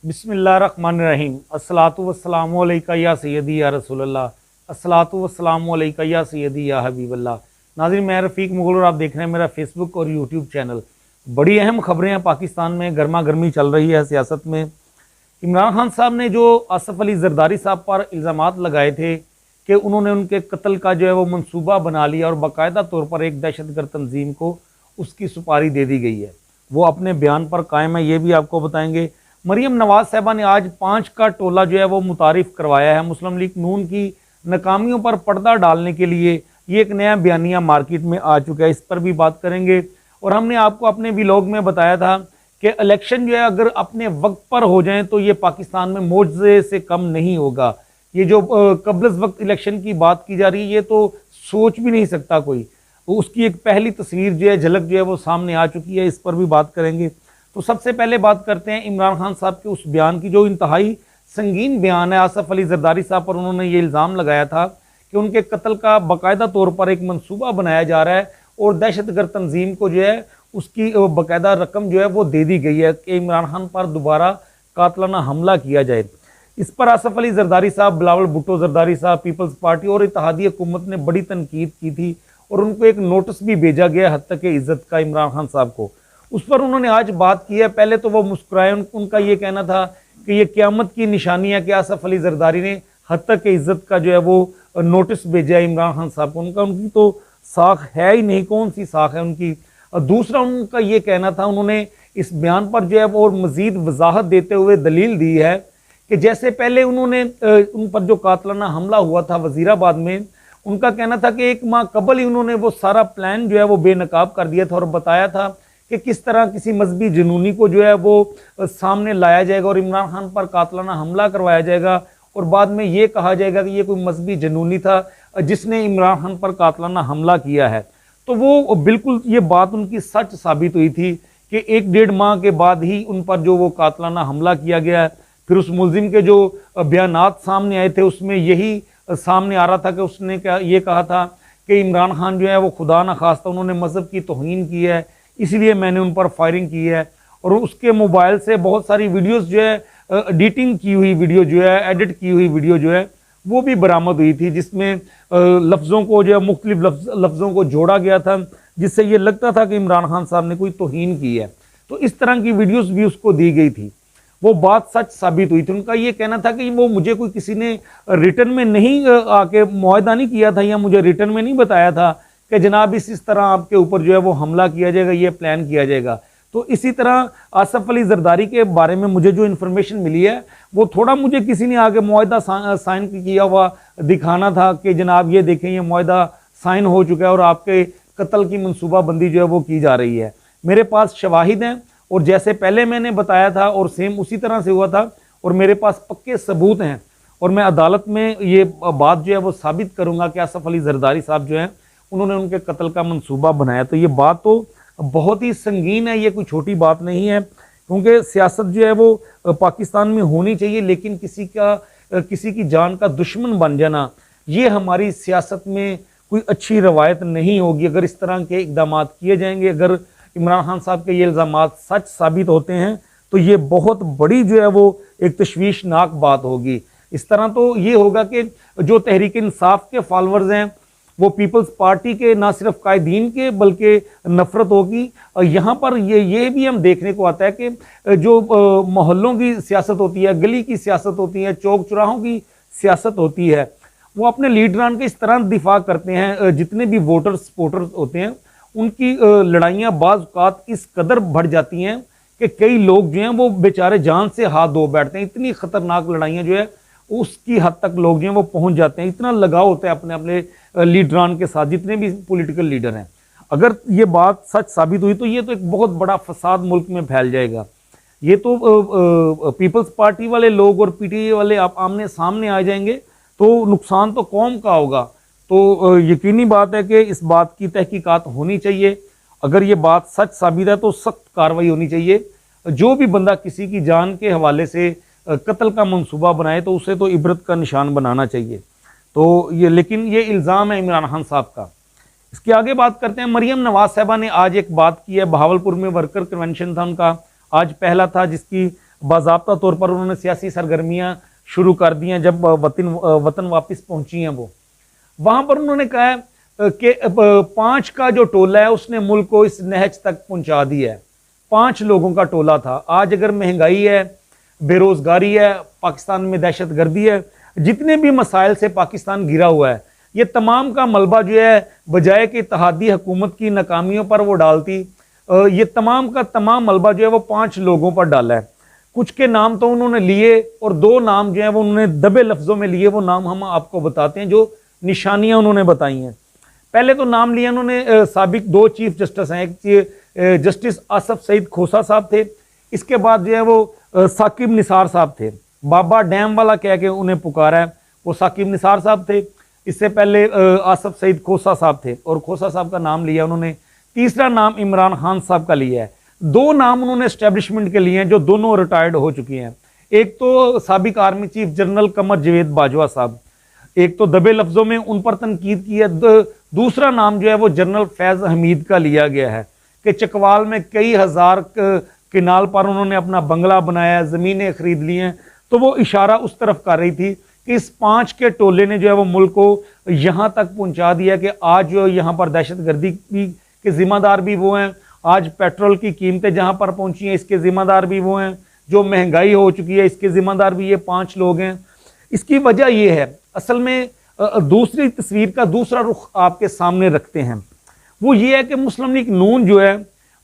बिस्मिल्लाहिर्रहमानिर्रहीम। अस्सलातु वस्सलामु अलैका या सय्यदी या रसूलल्लाह। अस्सलातु वस्सलामु अलैका या सय्यदी या हबीबल्लाह। नाज़रीन, मैं रफ़ीक मुग़ल और आप देख रहे हैं मेरा फेसबुक और यूट्यूब चैनल। बड़ी अहम खबरें हैं पाकिस्तान में, गर्मा गर्मी चल रही है सियासत में। इमरान खान साहब ने जो आसफ़ अली ज़रदारी साहब पर इल्ज़ामात लगाए थे कि उन्होंने उनके कत्ल का जो है वो मंसूबा बना लिया और बाकायदा तौर पर एक दहशतगर्द तंजीम को उसकी सुपारी दे दी गई है, वो अपने बयान पर कायम है, ये भी आपको बताएंगे। मरियम नवाज साहबा ने आज 5 का टोला जो है वो मुतारिफ करवाया है। मुस्लिम लीग नून की नाकामियों पर पर्दा डालने के लिए ये एक नया बयानिया मार्केट में आ चुका है, इस पर भी बात करेंगे। और हमने आपको अपने व्लॉग में बताया था कि इलेक्शन जो है अगर अपने वक्त पर हो जाए तो ये पाकिस्तान में मौजज़े से कम नहीं होगा। ये जो कब्ल वक्त इलेक्शन की बात की जा रही है ये तो सोच भी नहीं सकता कोई। उसकी एक पहली तस्वीर जो है, झलक जो है वो सामने आ चुकी है, इस पर भी बात करेंगे। तो सबसे पहले बात करते हैं इमरान खान साहब के उस बयान की जो इंतहाई संगीन बयान है। आसफ़ अली ज़रदारी साहब पर उन्होंने ये इल्ज़ाम लगाया था कि उनके कत्ल का बाकायदा तौर पर एक मंसूबा बनाया जा रहा है और दहशतगर्द तंजीम को जो है उसकी बाकायदा रकम जो है वो दे दी गई है कि इमरान खान पर दोबारा कातलाना हमला किया जाए। इस पर आसफ़ अली ज़रदारी साहब, बिलावल भुट्टो ज़रदारी साहब, पीपल्स पार्टी और इत्तेहादी हुकूमत ने बड़ी तनकीद की थी और उनको एक नोटिस भी भेजा गया हद तक इज़्ज़त का इमरान खान साहब को। उस पर उन्होंने आज बात की है। पहले तो वो मुस्कुराए, उनका ये कहना था कि ये क़यामत की निशानी है कि आसफ़ अली ज़रदारी ने हद तक इज़्ज़त का जो है वो नोटिस भेजा है इमरान खान साहब को। उनकी तो साख है ही नहीं, कौन सी साख है उनकी। दूसरा उनका ये कहना था, उन्होंने इस बयान पर जो है वो और मज़ीद वजाहत देते हुए दलील दी है कि जैसे पहले उन्होंने उन पर जो कातलाना हमला हुआ था वज़ीराबाद में, उनका कहना था कि 1 माह कबल ही उन्होंने वो सारा प्लान जो है वो बेनकाब कर दिया था और बताया था कि किस तरह किसी मजहबी जुनूनी को जो है वो सामने लाया जाएगा और इमरान खान पर कातलाना हमला करवाया जाएगा और बाद में ये कहा जाएगा कि ये कोई मजहबी जुनूनी था जिसने इमरान खान पर कातलाना हमला किया है। तो वो बिल्कुल ये बात उनकी सच साबित हुई थी कि 1-1.5 माह के बाद ही उन पर जो वो कातलाना हमला किया गया। फिर उस मुलजिम के जो बयानात सामने आए थे उसमें यही सामने आ रहा था कि उसने क्या ये कहा था कि इमरान खान जो है वो खुदा न खास्ता उन्होंने मज़हब की तौहीन की है, इसलिए मैंने उन पर फायरिंग की है। और उसके मोबाइल से बहुत सारी वीडियोस जो है, एडिटिंग की हुई वीडियो जो है, एडिट की हुई वीडियो जो है वो भी बरामद हुई थी, जिसमें लफ्ज़ों को जो है मुख्तलिफ लफ्ज़ों को जोड़ा गया था जिससे ये लगता था कि इमरान खान साहब ने कोई तौहीन की है। तो इस तरह की वीडियोस भी उसको दी गई थी। वो बात सच साबित हुई थी। उनका ये कहना था कि वो मुझे कोई किसी ने रिटर्न में नहीं आके मुआहदा नहीं किया था या मुझे रिटर्न में नहीं बताया था कि जनाब इस तरह आपके ऊपर जो है वो हमला किया जाएगा, ये प्लान किया जाएगा। तो इसी तरह आसफ़ अली ज़रदारी के बारे में मुझे जो इन्फॉर्मेशन मिली है वो थोड़ा मुझे किसी ने आगे मुआहदा साइन किया हुआ दिखाना था कि जनाब ये देखें ये मुआहदा साइन हो चुका है और आपके कत्ल की मनसूबाबंदी जो है वो की जा रही है। मेरे पास शवाहिद हैं और जैसे पहले मैंने बताया था और सेम उसी तरह से हुआ था और मेरे पास पक्के सबूत हैं और मैं अदालत में ये बात जो है वो साबित करूंगा कि आसफ़ अली ज़रदारी साहब जो हैं उन्होंने उनके कत्ल का मंसूबा बनाया। तो ये बात तो बहुत ही संगीन है, ये कोई छोटी बात नहीं है, क्योंकि सियासत जो है वो पाकिस्तान में होनी चाहिए, लेकिन किसी की जान का दुश्मन बन जाना ये हमारी सियासत में कोई अच्छी रवायत नहीं होगी। अगर इस तरह के इक़दाम किए जाएंगे, अगर इमरान खान साहब के ये इल्ज़ाम सच साबित होते हैं तो ये बहुत बड़ी जो है वो एक तशवीशनाक बात होगी। इस तरह तो ये होगा कि जो तहरीक इंसाफ के फॉलोअर्स हैं वो पीपल्स पार्टी के ना सिर्फ कायदीन के बल्कि नफरत होगी। यहाँ पर ये भी हम देखने को आता है कि जो मोहल्लों की सियासत होती है, गली की सियासत होती है, चौक चौराहों की सियासत होती है, वो अपने लीडरान के इस तरह दिफा करते हैं। जितने भी वोटर सपोर्टर्स होते हैं उनकी लड़ाइयाँ बाज़ औक़ात इस कदर बढ़ जाती हैं कि कई लोग जो हैं वो बेचारे जान से हाथ धो बैठते हैं। इतनी ख़तरनाक लड़ाइयाँ जो है उसकी हद तक लोग जो हैं वो पहुँच जाते हैं। इतना लगाव होता है अपने अपने लीडरान के साथ, जितने भी पॉलिटिकल लीडर हैं। अगर ये बात सच साबित हुई तो ये तो एक बहुत बड़ा फसाद मुल्क में फैल जाएगा। ये तो पीपल्स पार्टी वाले लोग और पीटीआई वाले आप आमने सामने आ जाएंगे तो नुकसान तो कौम का होगा। तो यकीनी बात है कि इस बात की तहकीकात होनी चाहिए। अगर ये बात सच साबित है तो सख्त कार्रवाई होनी चाहिए। जो भी बंदा किसी की जान के हवाले से कत्ल का मंसूबा बनाए तो उसे तो इबरत का निशान बनाना चाहिए। तो ये लेकिन ये इल्ज़ाम है इमरान खान साहब का। इसके आगे बात करते हैं। मरियम नवाज साहबा ने आज एक बात की है। बहावलपुर में वर्कर कन्वेंशन था उनका, आज पहला था, जिसकी बाज़ाब्ता तौर पर उन्होंने सियासी सरगर्मियाँ शुरू कर दी हैं। जब वतन वापस पहुंची हैं वो, वहाँ पर उन्होंने कहा है कि 5 का जो टोला है उसने मुल्क को इस नहज तक पहुंचा दिया है। 5 लोगों का टोला था। आज अगर महंगाई है, बेरोजगारी है, पाकिस्तान में दहशत गर्दी है, जितने भी मसाइल से पाकिस्तान घिरा हुआ है, ये तमाम का मलबा जो है बजाय कि इत्तेहादी हुकूमत की नाकामियों पर वो डालती, ये तमाम का तमाम मलबा जो है वो 5 लोगों पर डाला है। कुछ के नाम तो उन्होंने लिए और 2 नाम जो है वो उन्होंने दबे लफ्जों में लिए। वो नाम हम आपको बताते हैं, जो निशानियां उन्होंने बताई हैं। पहले तो नाम लिया उन्होंने, साबिक 2 चीफ जस्टिस हैं, एक जस्टिस आसफ सईद खोसा साहब थे, इसके बाद जो है वो साकिब निसार साहब थे। बाबा डैम वाला कह के उन्हें पुकारा है, वो साकिब निसार साहब थे। इससे पहले आसफ सईद खोसा साहब थे और खोसा साहब का नाम लिया उन्होंने। तीसरा नाम इमरान खान साहब का लिया है। 2 नाम उन्होंने एस्टेब्लिशमेंट के लिए हैं जो दोनों रिटायर्ड हो चुकी हैं। एक तो साबिक आर्मी चीफ जनरल कमर जवेद बाजवा साहब, एक तो दबे लफ्जों में उन पर तनकीद की है। दूसरा नाम जो है वो जनरल फैज हमीद का लिया गया है कि चकवाल में कई हजार किनाल पर उन्होंने अपना बंगला बनाया, ज़मीनें खरीद ली हैं। तो वो इशारा उस तरफ कर रही थी कि इस 5 के टोले ने जो है वो मुल्क को यहाँ तक पहुँचा दिया कि आज जो यहाँ पर दहशत गर्दी के जिम्मेदार भी वो हैं। आज पेट्रोल की कीमतें जहाँ पर पहुँची हैं इसके जिम्मेदार भी वो हैं। जो महंगाई हो चुकी है इसके जिम्मेदार भी ये 5 लोग हैं। इसकी वजह ये है, असल में दूसरी तस्वीर का दूसरा रुख आपके सामने रखते हैं, वो ये है कि मुस्लिम लीग नून जो है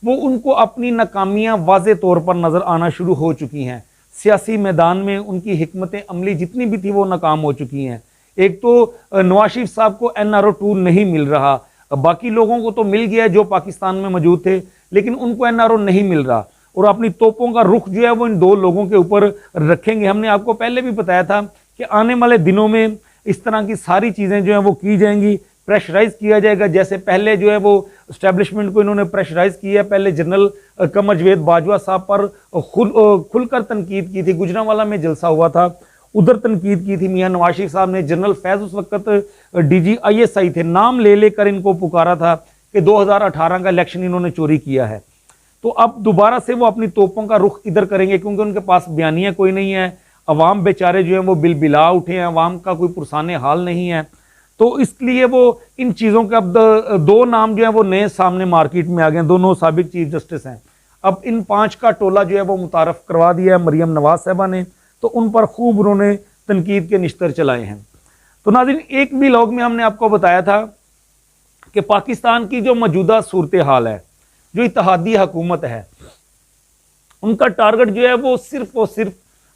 वो उनको अपनी नाकामियाँ वाज़े तौर पर नज़र आना शुरू हो चुकी हैं। सियासी मैदान में उनकी हिकमत अमली जितनी भी थी वो नाकाम हो चुकी हैं। एक तो नवाज शरीफ साहब को NRO 2 नहीं मिल रहा, बाकी लोगों को तो मिल गया जो पाकिस्तान में मौजूद थे, लेकिन उनको NRO नहीं मिल रहा और अपनी तोपों का रुख जो है वो इन 2 लोगों के ऊपर रखेंगे। हमने आपको पहले भी बताया था कि आने वाले दिनों में इस तरह की सारी चीज़ें जो हैं वो की जाएंगी, प्रेशराइज किया जाएगा। जैसे पहले जो है वो एस्टेब्लिशमेंट को इन्होंने प्रेशराइज किया, पहले जनरल कमर जवेद बाजवा साहब पर खुलकर तनकीद की थी। गुजरांवाला में जलसा हुआ था, उधर तनकीद की थी मियां नवाज शरीफ साहब ने। जनरल फैज उस वक्त DG ISI थे, नाम ले लेकर इनको पुकारा था कि 2018 का इलेक्शन इन्होंने चोरी किया है। तो अब दोबारा से वो अपनी तोपों का रुख इधर करेंगे क्योंकि उनके पास बयानिया कोई नहीं है। अवाम बेचारे जो हैं वो बिलबिला उठे हैं, अवाम का कोई पुरसाने हाल नहीं है। तो इसलिए वो इन चीज़ों के अब 2 नाम जो है वो नए सामने मार्केट में आ गए हैं, दोनों साबिक चीफ जस्टिस हैं। अब इन 5 का टोला जो है वो मुतारफ़ करवा दिया है मरियम नवाज साहबा ने, तो उन पर खूब उन्होंने तनकीद के निश्तर चलाए हैं। तो नाज़रीन, एक भी व्लॉग में हमने आपको बताया था कि पाकिस्तान की जो मौजूदा सूरत हाल है, जो इत्तेहादी हुकूमत है, उनका टारगेट जो है वो सिर्फ और सिर्फ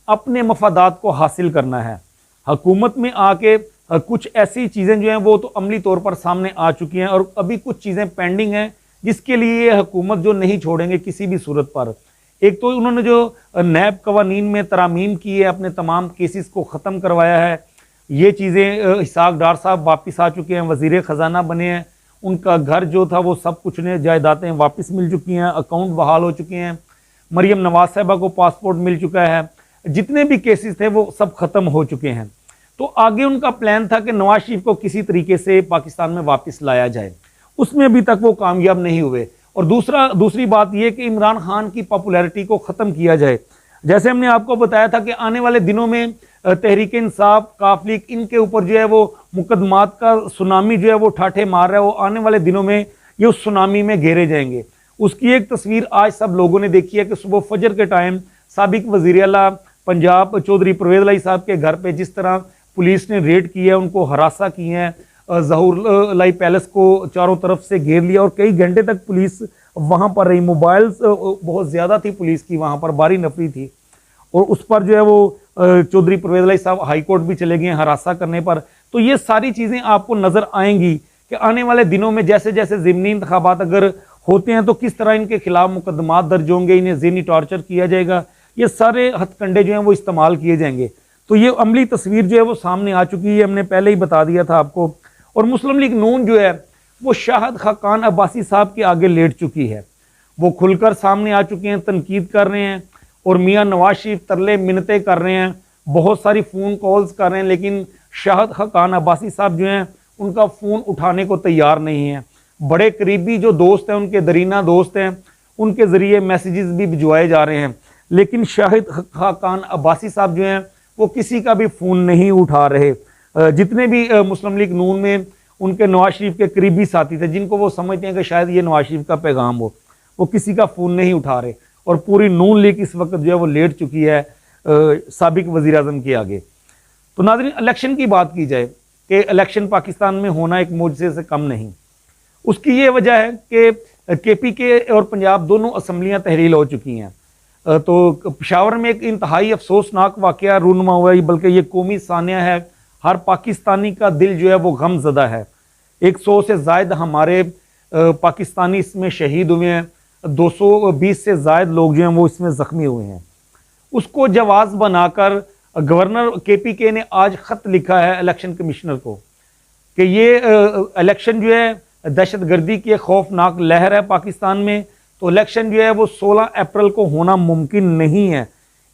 अपने मफादात को हासिल करना है। हुकूमत में आके कुछ ऐसी चीज़ें जो हैं वो तो अमली तौर पर सामने आ चुकी हैं और अभी कुछ चीज़ें पेंडिंग हैं जिसके लिए ये हुकूमत जो नहीं छोड़ेंगे किसी भी सूरत पर। एक तो उन्होंने जो नैब कवानीन में तरामीम की है, अपने तमाम केसेस को ख़त्म करवाया है। ये चीज़ें इसाक डार साहब वापस आ चुके हैं, वज़ीर ख़जाना बने हैं, उनका घर जो था वो सब कुछ ने जायदादें वापस मिल चुकी हैं, अकाउंट बहाल हो चुके हैं। मरियम नवाज साहबा को पासपोर्ट मिल चुका है, जितने भी केसेस थे वो सब ख़त्म हो चुके हैं। तो आगे उनका प्लान था कि नवाज शरीफ को किसी तरीके से पाकिस्तान में वापस लाया जाए, उसमें अभी तक वो कामयाब नहीं हुए। और दूसरी बात यह कि इमरान खान की पॉपुलैरिटी को ख़त्म किया जाए। जैसे हमने आपको बताया था कि आने वाले दिनों में तहरीक इंसाफ, काफ लीग, इनके ऊपर जो है वो मुकदमात का सुनामी जो है वो ठाठे मार रहा है, वो आने वाले दिनों में ये उस सुनामी में घेरे जाएंगे। उसकी एक तस्वीर आज सब लोगों ने देखी है कि सुबह फजर के टाइम साबिक वज़ीर आला पंजाब चौधरी परवेज़ लाई साहब के घर पे जिस तरह पुलिस ने रेड किया, उनको हरासा किए हैं, ज़हूर लाई पैलेस को चारों तरफ से घेर लिया और कई घंटे तक पुलिस वहाँ पर रही। मोबाइल्स बहुत ज़्यादा थी पुलिस की, वहाँ पर बारी नफरी थी और उस पर जो है वो चौधरी परवेज़ लाई साहब हाई कोर्ट भी चले गए हरासा करने पर। तो ये सारी चीज़ें आपको नज़र आएंगी कि आने वाले दिनों में जैसे जैसे ज़िमनी इंतखाबात अगर होते हैं तो किस तरह इनके खिलाफ मुकदमात दर्ज होंगे, इन्हें ज़हनी टॉर्चर किया जाएगा, ये सारे हथकंडे जो हैं वो इस्तेमाल किए जाएंगे। तो ये अमली तस्वीर जो है वो सामने आ चुकी है, हमने पहले ही बता दिया था आपको। और मुस्लिम लीग नून जो है वो शाहिद खाकान अब्बासी साहब के आगे लेट चुकी है, वो खुलकर सामने आ चुके हैं, तनकीद कर रहे हैं और मियां नवाज शरीफ तरले मिन्नतें कर रहे हैं, बहुत सारी फ़ोन कॉल्स कर रहे हैं, लेकिन शाहिद खाकान अब्बासी साहब जो हैं उनका फ़ोन उठाने को तैयार नहीं है। बड़े करीबी जो दोस्त हैं, उनके दरीना दोस्त हैं, उनके ज़रिए मैसेजेस भी भिजवाए जा रहे हैं, लेकिन शाहिद खाकान अब्बासी साहब जो हैं वो किसी का भी फ़ोन नहीं उठा रहे। जितने भी मुस्लिम लीग नून में उनके नवाज शरीफ के करीबी साथी थे, जिनको वो समझते हैं कि शायद ये नवाज शरीफ का पैगाम हो, वो किसी का फ़ोन नहीं उठा रहे। और पूरी नून लीग इस वक्त जो है वो लेट चुकी है साबिक वज़ीर आज़म के आगे। तो नाज़रीन, इलेक्शन की बात की जाए कि इलेक्शन पाकिस्तान में होना एक मोजज़े से कम नहीं। उसकी ये वजह है कि KPK और पंजाब दोनों असम्बलियाँ तहरील हो चुकी हैं। तो पेशावर में एक इंतहाई अफसोसनाक वाक़या रूनुमा हुआ है, बल्कि ये कौमी सानिया है। हर पाकिस्तानी का दिल जो है वो गमज़दा है। 100 से ज़ायद हमारे पाकिस्तानी इसमें शहीद हुए हैं, 220 से ज़ायद लोग जो हैं वो इसमें ज़ख्मी हुए हैं। उसको जवाज़ बनाकर गवर्नर KPK ने आज ख़त लिखा है इलेक्शन कमिश्नर को कि ये इलेक्शन जो है दहशतगर्दी की खौफनाक लहर है पाकिस्तान में, तो इलेक्शन जो है वो 16 अप्रैल को होना मुमकिन नहीं है,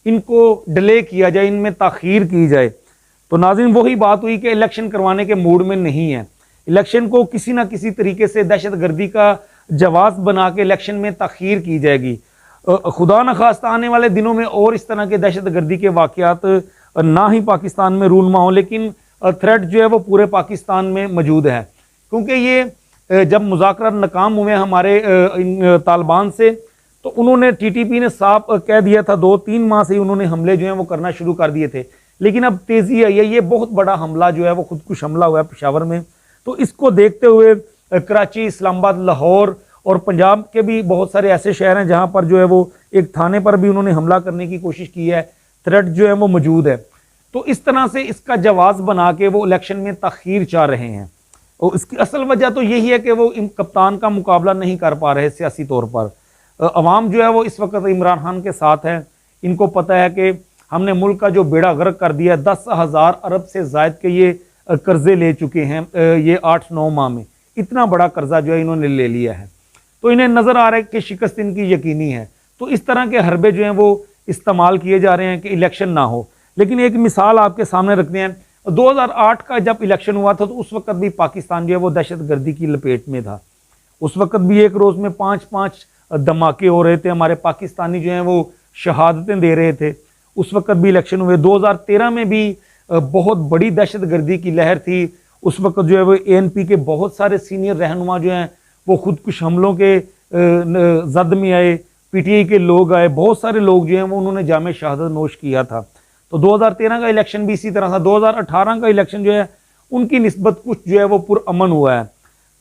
इनको डिले किया जाए, इनमें ताख़ीर की जाए। तो नाज़रीन, वही बात हुई कि इलेक्शन करवाने के मूड में नहीं है। इलेक्शन को किसी ना किसी तरीके से दहशतगर्दी का जवाब बना के इलेक्शन में ताख़ीर की जाएगी। खुदा न खास्ता आने वाले दिनों में और इस तरह के दहशतगर्दी के वाक़यात ना ही पाकिस्तान में रूनुमा हो, लेकिन थ्रेट जो है वो पूरे पाकिस्तान में मौजूद है। क्योंकि ये जब मुज़ाकरात नाकाम हुए हमारे तालिबान से, तो उन्होंने TTP ने साफ कह दिया था, 2-3 माह से ही उन्होंने हमले जो हैं वो करना शुरू कर दिए थे। लेकिन अब तेज़ी आई है, ये बहुत बड़ा हमला जो है वो खुदकुश हमला हुआ है पेशावर में। तो इसको देखते हुए कराची, इस्लामाबाद, लाहौर और पंजाब के भी बहुत सारे ऐसे शहर हैं जहाँ पर जो है वो एक थाने पर भी उन्होंने हमला करने की कोशिश की है। थ्रेट जो है वो मौजूद है। तो इस तरह से इसका जवाब बना के वो इलेक्शन में ताख़ीर चाह रहे हैं। और इसकी असल वजह तो यही है कि वो कप्तान का मुकाबला नहीं कर पा रहे सियासी तौर पर। अवाम जो है वो इस वक्त इमरान खान के साथ है। इनको पता है कि हमने मुल्क का जो बेड़ा गर्क कर दिया, 10,000 अरब से ज़ायद के ये कर्जे ले चुके हैं ये 8-9 माह में। इतना बड़ा कर्जा जो है इन्होंने ले लिया है। तो इन्हें नज़र आ रहा है कि शिकस्त इनकी यकीनी है। तो इस तरह के हरबे जो हैं वो इस्तेमाल किए जा रहे हैं कि इलेक्शन ना हो। लेकिन एक मिसाल आपके सामने रखते हैं, 2008 का जब इलेक्शन हुआ था तो उस वक्त भी पाकिस्तान जो है वो दहशतगर्दी की लपेट में था। उस वक्त भी एक रोज़ में 5-5 धमाके हो रहे थे, हमारे पाकिस्तानी जो हैं वो शहादतें दे रहे थे। उस वक्त भी इलेक्शन हुए। 2013 में भी बहुत बड़ी दहशतगर्दी की लहर थी। उस वक्त जो है वो ANP के बहुत सारे सीनियर रहनुमा जो हैं वो खुदकुश हमलों के जद में आए। PTI के लोग आए, बहुत सारे लोग जो हैं वो उन्होंने जामे शहादत नोश किया था। तो 2013 का इलेक्शन भी इसी तरह था। 2018 का इलेक्शन जो है उनकी निस्बत कुछ जो है वो पुरअमन हुआ है।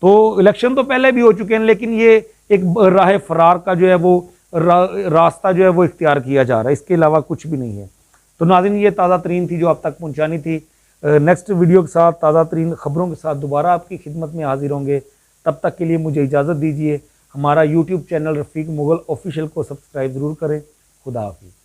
तो इलेक्शन तो पहले भी हो चुके हैं, लेकिन ये एक राह फरार का जो है वो रास्ता जो है वो इख्तियार किया जा रहा है, इसके अलावा कुछ भी नहीं है। तो नाज़रीन, ये ताज़ा तरीन थी जो आप तक पहुँचानी थी। नेक्स्ट वीडियो के साथ, ताज़ा तरीन ख़बरों के साथ दोबारा आपकी खिदमत में हाजिर होंगे। तब तक के लिए मुझे इजाज़त दीजिए। हमारा YouTube चैनल रफ़ीक मुग़ल ऑफिशियल को सब्सक्राइब ज़रूर करें। खुदा हाफ़िज़।